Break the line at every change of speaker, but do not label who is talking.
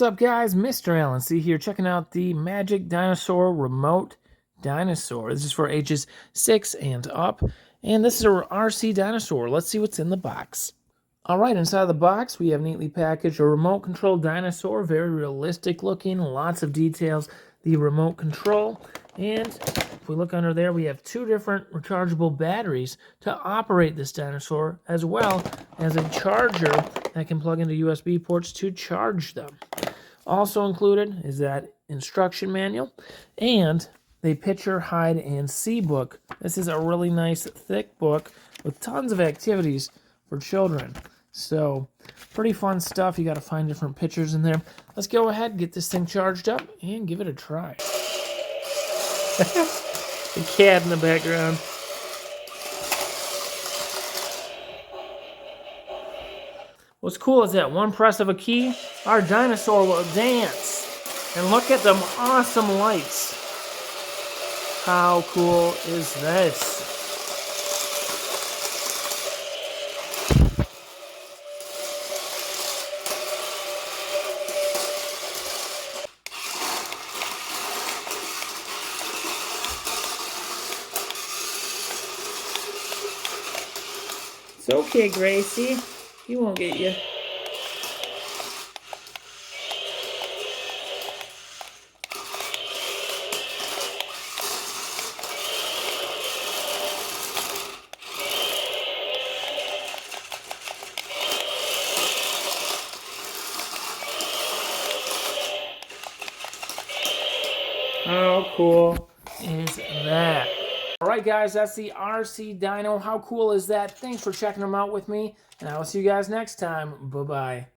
What's up, guys? Mr. Allen C here, checking out the Magic Dinosaur Remote Dinosaur. This is for ages 6 and up, and this is a RC dinosaur. Let's see what's in the box. All right, inside the box, we have neatly packaged a remote-controlled dinosaur, very realistic looking, lots of details. The remote control, and if we look under there, we have 2 different rechargeable batteries to operate this dinosaur, as well as a charger that can plug into USB ports to charge them. Also included is that instruction manual and the picture, hide, and see book. This is a really nice, thick book with tons of activities for children. So, pretty fun stuff. You got to find different pictures in there. Let's go ahead, get this thing charged up, and give it a try. The cat in the background. What's cool is that one press of a key, our dinosaur will dance. And look at them awesome lights. How cool is this? It's okay, Gracie. He won't get you. How cool is that? Alright guys, that's the RC Dino. How cool is that? Thanks for checking them out with me, and I will see you guys next time. Bye-bye.